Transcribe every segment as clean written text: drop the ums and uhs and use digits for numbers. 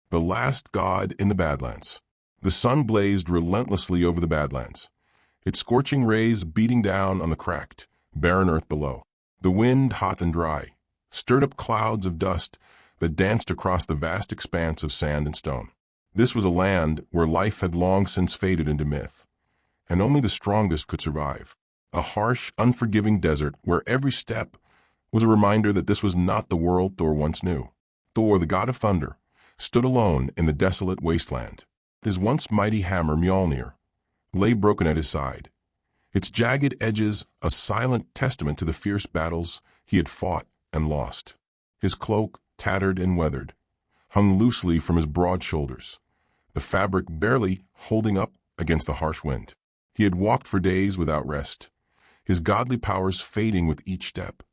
The last god in the Badlands. The sun blazed relentlessly over the Badlands, its scorching rays beating down on the cracked, barren earth below. The wind, hot and dry, stirred up clouds of dust that danced across the vast expanse of sand and stone. This was a land where life had long since faded into myth, and only the strongest could survive. A harsh, unforgiving desert where every step was a reminder that this was not the world Thor once knew. Thor, the god of thunder, stood alone in the desolate wasteland. His once mighty hammer, Mjolnir, lay broken at his side, its jagged edges a silent testament to the fierce battles he had fought and lost. His cloak, tattered and weathered, hung loosely from his broad shoulders, the fabric barely holding up against the harsh wind. He had walked for days without rest, his godly powers fading with each step,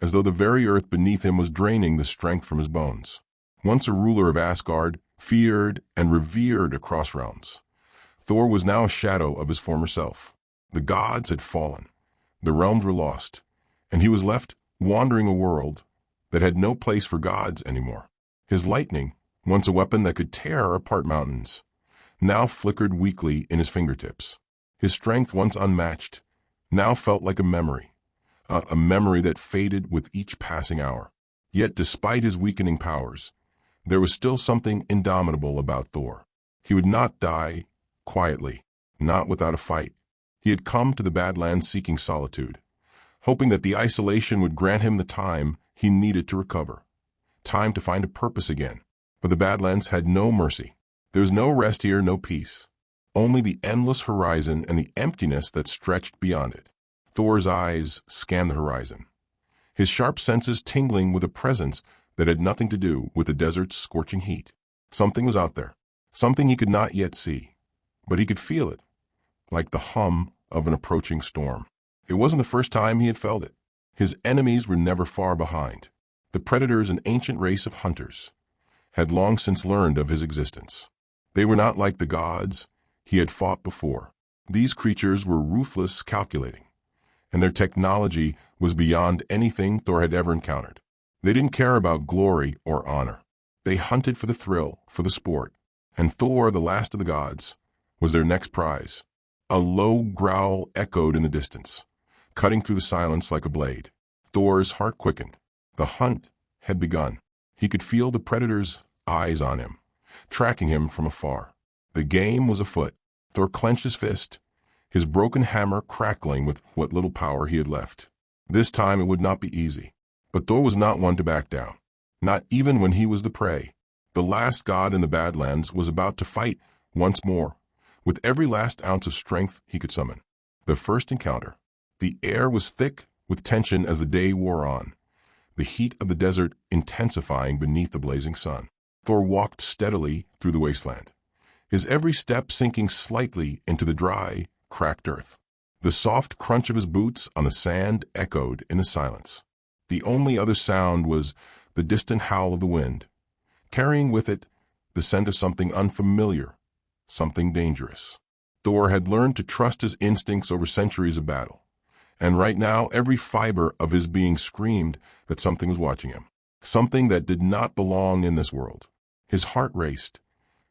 as though the very earth beneath him was draining the strength from his bones. Once a ruler of Asgard, feared and revered across realms, Thor was now a shadow of his former self. The gods had fallen, the realms were lost, and he was left wandering a world that had no place for gods anymore. His lightning, once a weapon that could tear apart mountains, now flickered weakly in his fingertips. His strength, once unmatched, now felt like a memory that faded with each passing hour. Yet despite his weakening powers, there was still something indomitable about Thor. He would not die quietly, not without a fight. He had come to the Badlands seeking solitude, hoping that the isolation would grant him the time he needed to recover, time to find a purpose again. But the Badlands had no mercy. There was no rest here, no peace, only the endless horizon and the emptiness that stretched beyond it. Thor's eyes scanned the horizon, his sharp senses tingling with a presence that had nothing to do with the desert's scorching heat. Something was out there, something he could not yet see, but he could feel it, like the hum of an approaching storm. It wasn't the first time he had felt it. His enemies were never far behind. The predators, an ancient race of hunters, had long since learned of his existence. They were not like the gods he had fought before. These creatures were ruthless, calculating, and their technology was beyond anything Thor had ever encountered. They didn't care about glory or honor. They hunted for the thrill, for the sport, and Thor, the last of the gods, was their next prize. A low growl echoed in the distance, cutting through the silence like a blade. Thor's heart quickened. The hunt had begun. He could feel the predator's eyes on him, tracking him from afar. The game was afoot. Thor clenched his fist, his broken hammer crackling with what little power he had left. This time it would not be easy. But Thor was not one to back down, not even when he was the prey. The last god in the Badlands was about to fight once more, with every last ounce of strength he could summon. The first encounter. The air was thick with tension as the day wore on, the heat of the desert intensifying beneath the blazing sun. Thor walked steadily through the wasteland, his every step sinking slightly into the dry, cracked earth. The soft crunch of his boots on the sand echoed in the silence. The only other sound was the distant howl of the wind, carrying with it the scent of something unfamiliar, something dangerous. Thor had learned to trust his instincts over centuries of battle, and right now every fiber of his being screamed that something was watching him, something that did not belong in this world. His heart raced,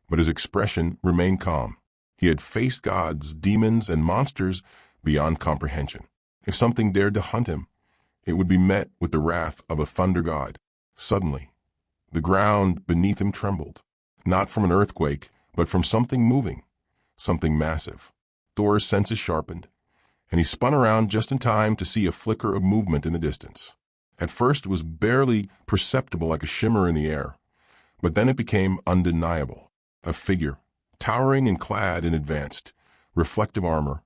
but his expression remained calm. He had faced gods, demons, and monsters beyond comprehension. If something dared to hunt him, it would be met with the wrath of a thunder god. Suddenly, the ground beneath him trembled, not from an earthquake, but from something moving, something massive. Thor's senses sharpened, and he spun around just in time to see a flicker of movement in the distance. At first it was barely perceptible, like a shimmer in the air, but then it became undeniable. A figure, towering and clad in advanced, reflective armor,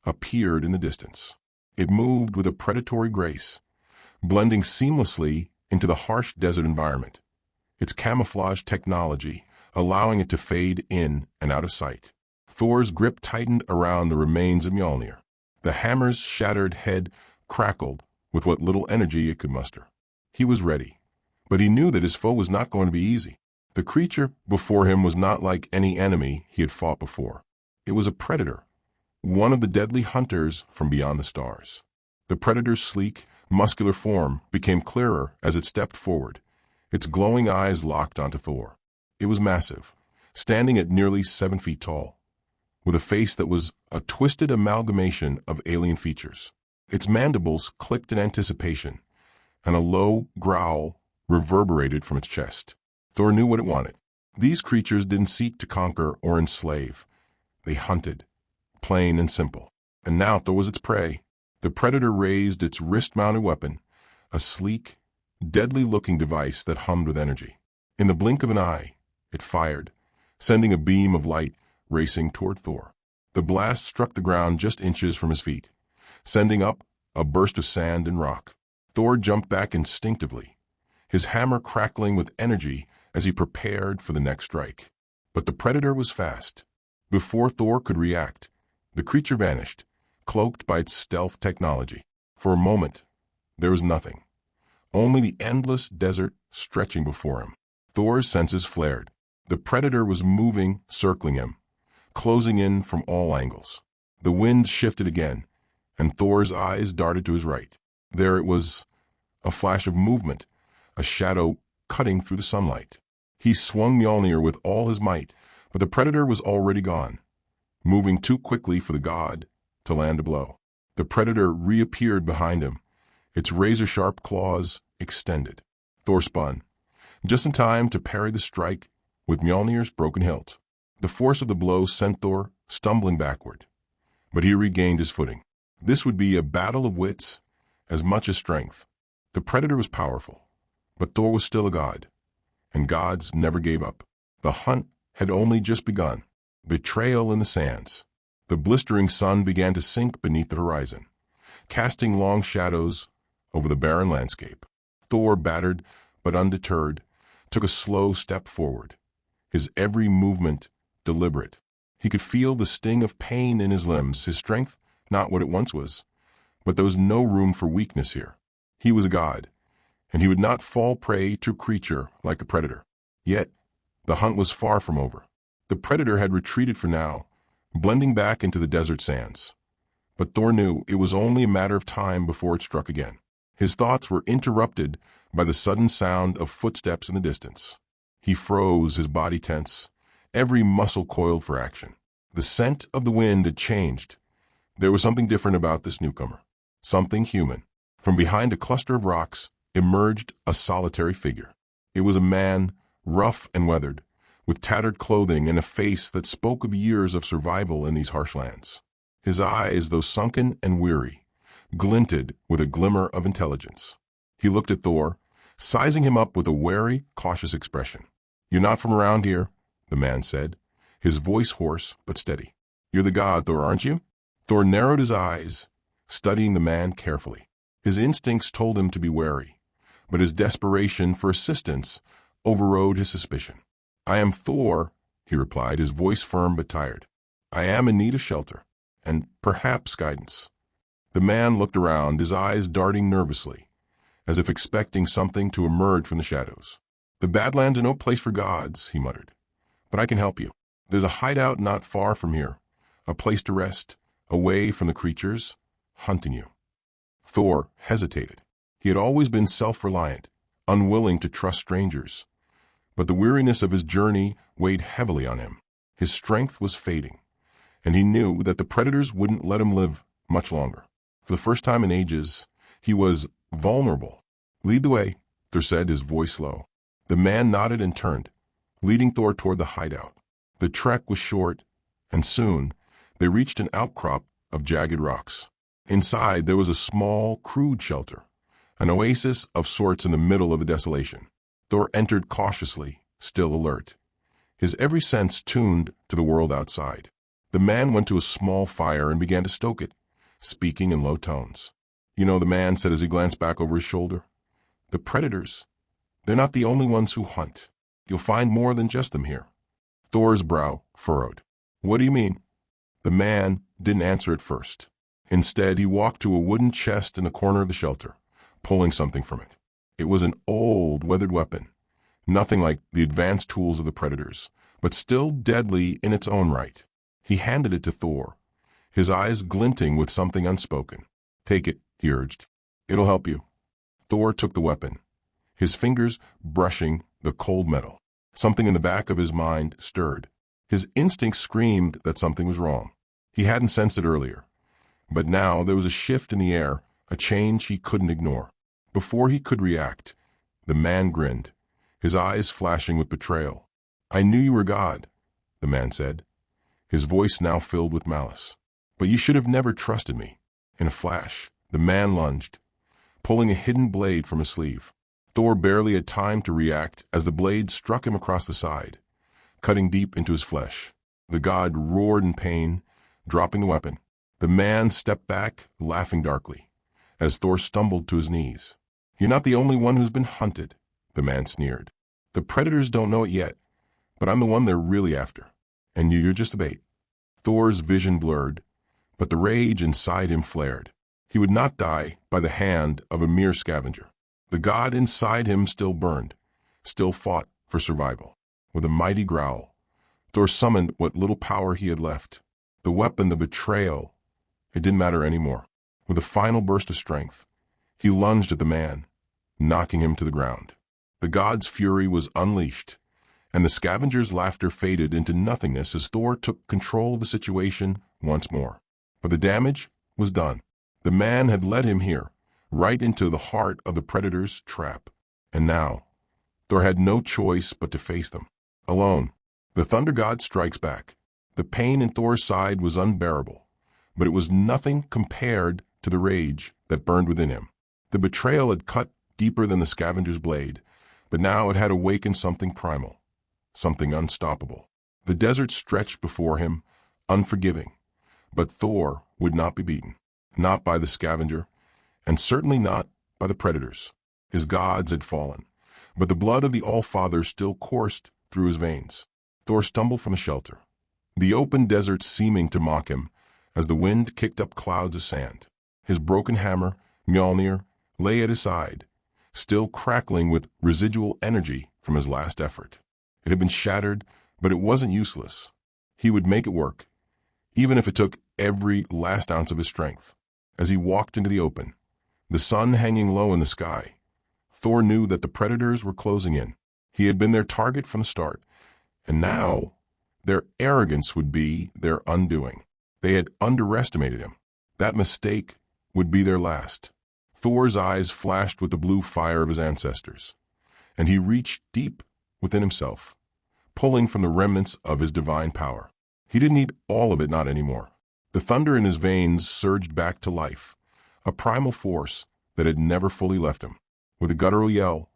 appeared in the distance. It moved with a predatory grace, blending seamlessly into the harsh desert environment, its camouflage technology allowing it to fade in and out of sight. Thor's grip tightened around the remains of Mjolnir. The hammer's shattered head crackled with what little energy it could muster. He was ready, but he knew that his foe was not going to be easy. The creature before him was not like any enemy he had fought before. It was a predator, one of the deadly hunters from beyond the stars. The predator's sleek, muscular form became clearer as it stepped forward, its glowing eyes locked onto Thor. It was massive, standing at nearly 7 feet tall, with a face that was a twisted amalgamation of alien features. Its mandibles clicked in anticipation, and a low growl reverberated from its chest. Thor knew what it wanted. These creatures didn't seek to conquer or enslave. They hunted, plain and simple. And now Thor was its prey. The predator raised its wrist-mounted weapon, a sleek, deadly-looking device that hummed with energy. In the blink of an eye, it fired, sending a beam of light racing toward Thor. The blast struck the ground just inches from his feet, sending up a burst of sand and rock. Thor jumped back instinctively, his hammer crackling with energy as he prepared for the next strike. But the predator was fast. Before Thor could react, the creature vanished, cloaked by its stealth technology. For a moment, there was nothing, only the endless desert stretching before him. Thor's senses flared. The predator was moving, circling him, closing in from all angles. The wind shifted again, and Thor's eyes darted to his right. There it was, a flash of movement, a shadow cutting through the sunlight. He swung Mjolnir with all his might, but the predator was already gone, moving too quickly for the god to land a blow. The predator reappeared behind him, its razor-sharp claws extended. Thor spun, just in time to parry the strike with Mjolnir's broken hilt. The force of the blow sent Thor stumbling backward, but he regained his footing. This would be a battle of wits as much as strength. The predator was powerful, but Thor was still a god, and gods never gave up. The hunt had only just begun. Betrayal in the sands. The blistering sun began to sink beneath the horizon, casting long shadows over the barren landscape. Thor, battered but undeterred, took a slow step forward, his every movement deliberate. He could feel the sting of pain in his limbs, his strength not what it once was, but there was no room for weakness here. He was a god, and he would not fall prey to a creature like the predator. Yet, the hunt was far from over. The predator had retreated for now, blending back into the desert sands. But Thor knew it was only a matter of time before it struck again. His thoughts were interrupted by the sudden sound of footsteps in the distance. He froze, his body tense, every muscle coiled for action. The scent of the wind had changed. There was something different about this newcomer, something human. From behind a cluster of rocks emerged a solitary figure. It was a man, rough and weathered, with tattered clothing and a face that spoke of years of survival in these harsh lands. His eyes, though sunken and weary, glinted with a glimmer of intelligence. He looked at Thor, sizing him up with a wary, cautious expression. "You're not from around here," the man said, his voice hoarse but steady. "You're the god, Thor, aren't you?" Thor narrowed his eyes, studying the man carefully. His instincts told him to be wary, but his desperation for assistance overrode his suspicion. "I am Thor," he replied, his voice firm but tired. "I am in need of shelter, and perhaps guidance." The man looked around, his eyes darting nervously, as if expecting something to emerge from the shadows. "The Badlands are no place for gods," he muttered, "but I can help you. There's a hideout not far from here, a place to rest, away from the creatures hunting you." Thor hesitated. He had always been self-reliant, unwilling to trust strangers, but the weariness of his journey weighed heavily on him. His strength was fading, and he knew that the predators wouldn't let him live much longer. For the first time in ages, he was vulnerable. "Lead the way," Thor said, his voice low. The man nodded and turned, leading Thor toward the hideout. The trek was short, and soon they reached an outcrop of jagged rocks. Inside there was a small, crude shelter, an oasis of sorts in the middle of the desolation. Thor entered cautiously, still alert, his every sense tuned to the world outside. The man went to a small fire and began to stoke it, speaking in low tones. "You know," the man said as he glanced back over his shoulder, "the predators, they're not the only ones who hunt. You'll find more than just them here." Thor's brow furrowed. "What do you mean?" The man didn't answer at first. Instead, he walked to a wooden chest in the corner of the shelter, pulling something from it. It was an old, weathered weapon, nothing like the advanced tools of the predators, but still deadly in its own right. He handed it to Thor, his eyes glinting with something unspoken. "Take it," he urged. "It'll help you." Thor took the weapon, his fingers brushing the cold metal. Something in the back of his mind stirred. His instinct screamed that something was wrong. He hadn't sensed it earlier. But now there was a shift in the air, a change he couldn't ignore. Before he could react, the man grinned, his eyes flashing with betrayal. "I knew you were God," the man said, his voice now filled with malice. "But you should have never trusted me." In a flash, the man lunged, pulling a hidden blade from his sleeve. Thor barely had time to react as the blade struck him across the side, cutting deep into his flesh. The god roared in pain, dropping the weapon. The man stepped back, laughing darkly, as Thor stumbled to his knees. "You're not the only one who's been hunted," the man sneered. "The predators don't know it yet, but I'm the one they're really after, and you're just a bait." Thor's vision blurred, but the rage inside him flared. He would not die by the hand of a mere scavenger. The god inside him still burned, still fought for survival. With a mighty growl, Thor summoned what little power he had left. The weapon, the betrayal, it didn't matter anymore. With a final burst of strength, he lunged at the man, knocking him to the ground. The god's fury was unleashed, and the scavenger's laughter faded into nothingness as Thor took control of the situation once more. But the damage was done. The man had led him here, right into the heart of the predator's trap. And now, Thor had no choice but to face them. Alone, the thunder god strikes back. The pain in Thor's side was unbearable, but it was nothing compared to the rage that burned within him. The betrayal had cut deeper than the scavenger's blade, but now it had awakened something primal, something unstoppable. The desert stretched before him, unforgiving, but Thor would not be beaten, not by the scavenger, and certainly not by the predators. His gods had fallen, but the blood of the All-Father still coursed through his veins. Thor stumbled from the shelter, the open desert seeming to mock him as the wind kicked up clouds of sand. His broken hammer, Mjolnir, lay at his side, still crackling with residual energy from his last effort. It had been shattered, but it wasn't useless. He would make it work, even if it took every last ounce of his strength. As he walked into the open, the sun hanging low in the sky, Thor knew that the predators were closing in. He had been their target from the start, and now their arrogance would be their undoing. They had underestimated him. That mistake would be their last. Thor's eyes flashed with the blue fire of his ancestors, and he reached deep within himself, pulling from the remnants of his divine power. He didn't need all of it, not anymore. The thunder in his veins surged back to life, a primal force that had never fully left him. With a guttural yell,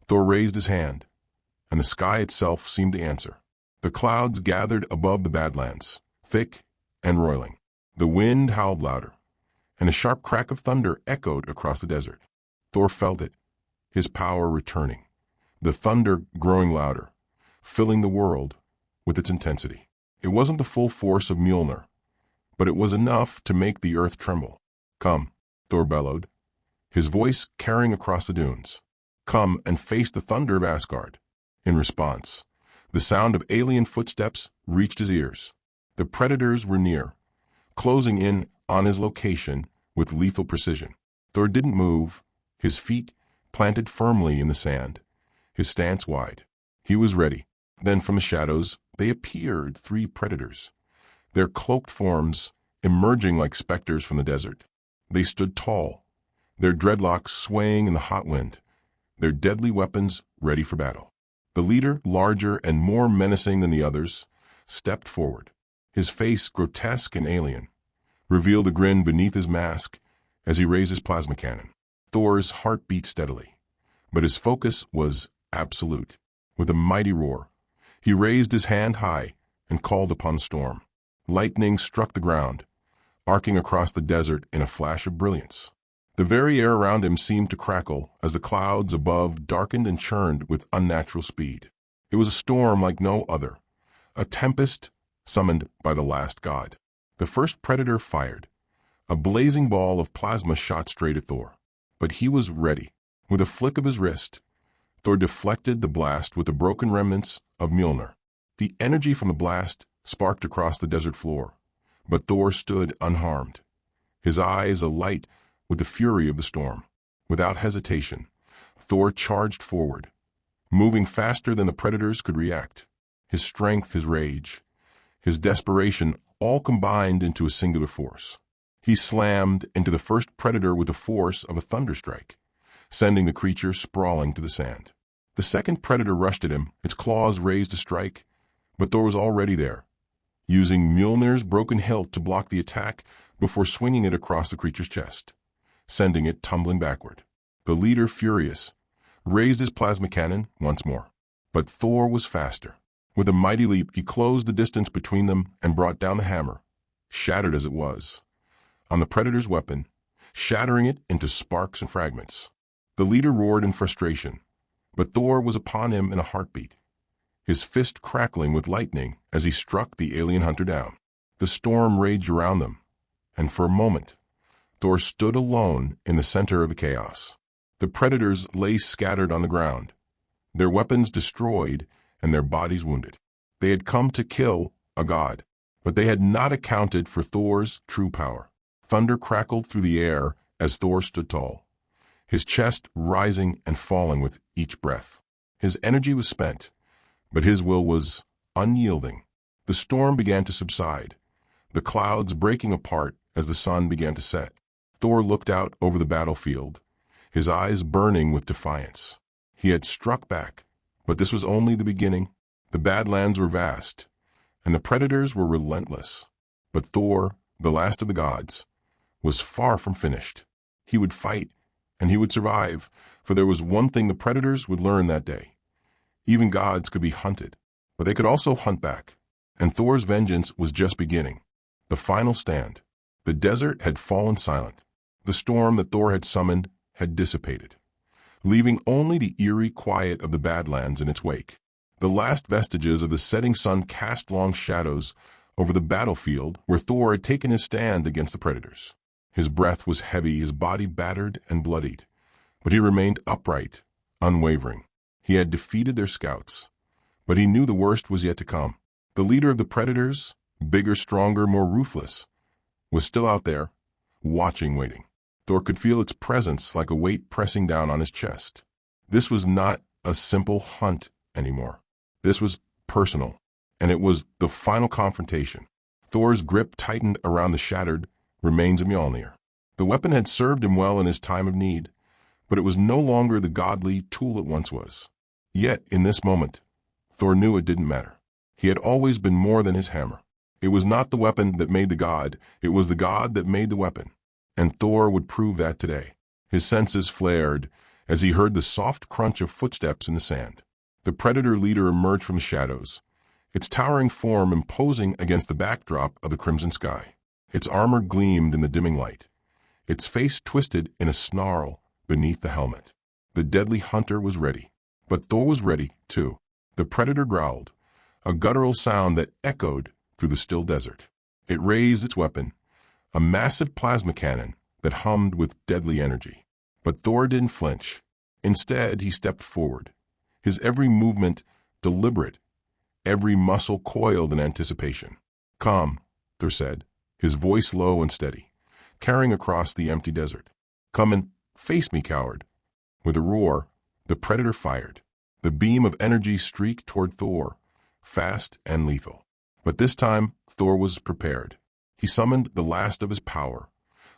Thor raised his hand, and the sky itself seemed to answer. The clouds gathered above the Badlands, thick and roiling. The wind howled louder, and a sharp crack of thunder echoed across the desert. Thor felt it, his power returning, the thunder growing louder, filling the world with its intensity. It wasn't the full force of Mjolnir, but it was enough to make the earth tremble. "Come," Thor bellowed, his voice carrying across the dunes. "Come and face the thunder of Asgard." In response, the sound of alien footsteps reached his ears. The predators were near, closing in on his location with lethal precision. Thor didn't move, his feet planted firmly in the sand, his stance wide. He was ready. Then from the shadows, they appeared, 3 predators, their cloaked forms emerging like specters from the desert. They stood tall, their dreadlocks swaying in the hot wind, their deadly weapons ready for battle. The leader, larger and more menacing than the others, stepped forward. His face, grotesque and alien, revealed a grin beneath his mask as he raised his plasma cannon. Thor's heart beat steadily, but his focus was absolute. With a mighty roar, he raised his hand high and called upon the storm. Lightning struck the ground, arcing across the desert in a flash of brilliance. The very air around him seemed to crackle as the clouds above darkened and churned with unnatural speed. It was a storm like no other, a tempest summoned by the last god. The first predator fired. A blazing ball of plasma shot straight at Thor. But he was ready. With a flick of his wrist, Thor deflected the blast with the broken remnants of Mjolnir. The energy from the blast sparked across the desert floor, but Thor stood unharmed, his eyes alight with the fury of the storm. Without hesitation, Thor charged forward, moving faster than the predators could react. His strength, his rage, his desperation all combined into a singular force. He slammed into the first predator with the force of a thunderstrike, sending the creature sprawling to the sand. The second predator rushed at him, its claws raised to strike, but Thor was already there, using Mjolnir's broken hilt to block the attack before swinging it across the creature's chest, sending it tumbling backward. The leader, furious, raised his plasma cannon once more. But Thor was faster. With a mighty leap, he closed the distance between them and brought down the hammer, shattered as it was, on the predator's weapon, shattering it into sparks and fragments. The leader roared in frustration, but Thor was upon him in a heartbeat, his fist crackling with lightning as he struck the alien hunter down. The storm raged around them, and for a moment, Thor stood alone in the center of the chaos. The predators lay scattered on the ground, their weapons destroyed and their bodies wounded. They had come to kill a god, but they had not accounted for Thor's true power. Thunder crackled through the air as Thor stood tall, his chest rising and falling with each breath. His energy was spent, but his will was unyielding. The storm began to subside, the clouds breaking apart as the sun began to set. Thor looked out over the battlefield, his eyes burning with defiance. He had struck back, but this was only the beginning. The Badlands were vast, and the predators were relentless. But Thor, the last of the gods, was far from finished. He would fight, and he would survive, for there was one thing the predators would learn that day. Even gods could be hunted, but they could also hunt back. And Thor's vengeance was just beginning. The final stand. The desert had fallen silent. The storm that Thor had summoned had dissipated, leaving only the eerie quiet of the Badlands in its wake. The last vestiges of the setting sun cast long shadows over the battlefield where Thor had taken his stand against the predators. His breath was heavy, his body battered and bloodied, but he remained upright, unwavering. He had defeated their scouts, but he knew the worst was yet to come. The leader of the predators, bigger, stronger, more ruthless, was still out there, watching, waiting. Thor could feel its presence like a weight pressing down on his chest. This was not a simple hunt anymore. This was personal, and it was the final confrontation. Thor's grip tightened around the shattered remains of Mjolnir. The weapon had served him well in his time of need, but it was no longer the godly tool it once was. Yet, in this moment, Thor knew it didn't matter. He had always been more than his hammer. It was not the weapon that made the god, it was the god that made the weapon. And Thor would prove that today. His senses flared as he heard the soft crunch of footsteps in the sand. The predator leader emerged from the shadows, its towering form imposing against the backdrop of the crimson sky. Its armor gleamed in the dimming light, its face twisted in a snarl beneath the helmet. The deadly hunter was ready, but Thor was ready, too. The predator growled, a guttural sound that echoed through the still desert. It raised its weapon, a massive plasma cannon that hummed with deadly energy. But Thor didn't flinch. Instead, he stepped forward, his every movement deliberate, every muscle coiled in anticipation. "Come," Thor said, his voice low and steady, carrying across the empty desert. "Come and face me, coward." With a roar, the predator fired. The beam of energy streaked toward Thor, fast and lethal. But this time, Thor was prepared. He summoned the last of his power,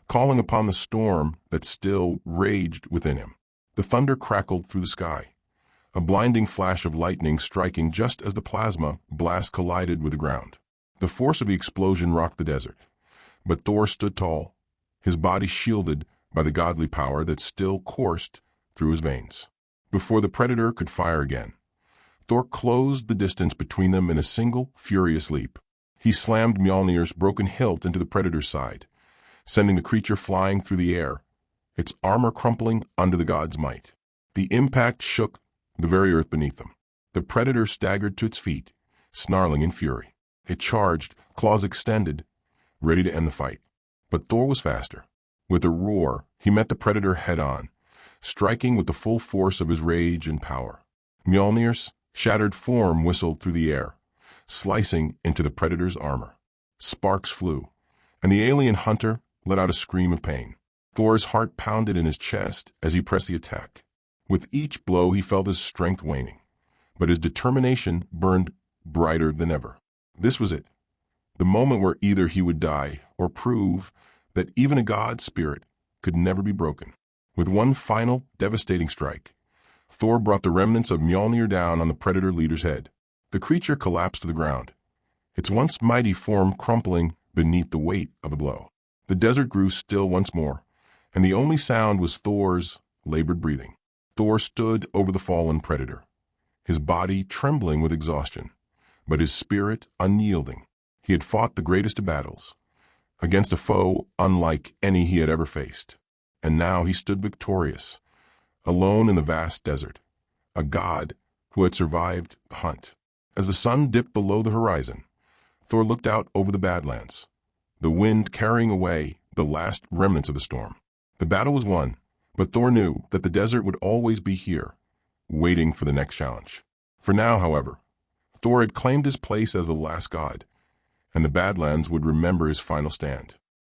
calling upon the storm that still raged within him. The thunder crackled through the sky, a blinding flash of lightning striking just as the plasma blast collided with the ground. The force of the explosion rocked the desert, but Thor stood tall, his body shielded by the godly power that still coursed through his veins. Before the predator could fire again, Thor closed the distance between them in a single, furious leap. He slammed Mjolnir's broken hilt into the predator's side, sending the creature flying through the air, its armor crumpling under the god's might. The impact shook the very earth beneath them. The predator staggered to its feet, snarling in fury. It charged, claws extended, ready to end the fight. But Thor was faster. With a roar, he met the predator head-on, striking with the full force of his rage and power. Mjolnir's shattered form whistled through the air, slicing into the predator's armor. Sparks flew, and the alien hunter let out a scream of pain. Thor's heart pounded in his chest as he pressed the attack. With each blow, he felt his strength waning. but his determination burned brighter than ever. This was it, the moment where either he would die or prove that even a god spirit could never be broken. With one final, devastating strike, Thor brought the remnants of Mjolnir down on the predator leader's head. The creature collapsed to the ground, its once mighty form crumpling beneath the weight of the blow. The desert grew still once more, and the only sound was Thor's labored breathing. Thor stood over the fallen predator, his body trembling with exhaustion, but his spirit unyielding. He had fought the greatest of battles, against a foe unlike any he had ever faced, and now he stood victorious, alone in the vast desert, a god who had survived the hunt. As the sun dipped below the horizon, Thor looked out over the Badlands, the wind carrying away the last remnants of the storm. The battle was won, but Thor knew that the desert would always be here, waiting for the next challenge. For now, however, Thor had claimed his place as the last god, and the Badlands would remember his final stand.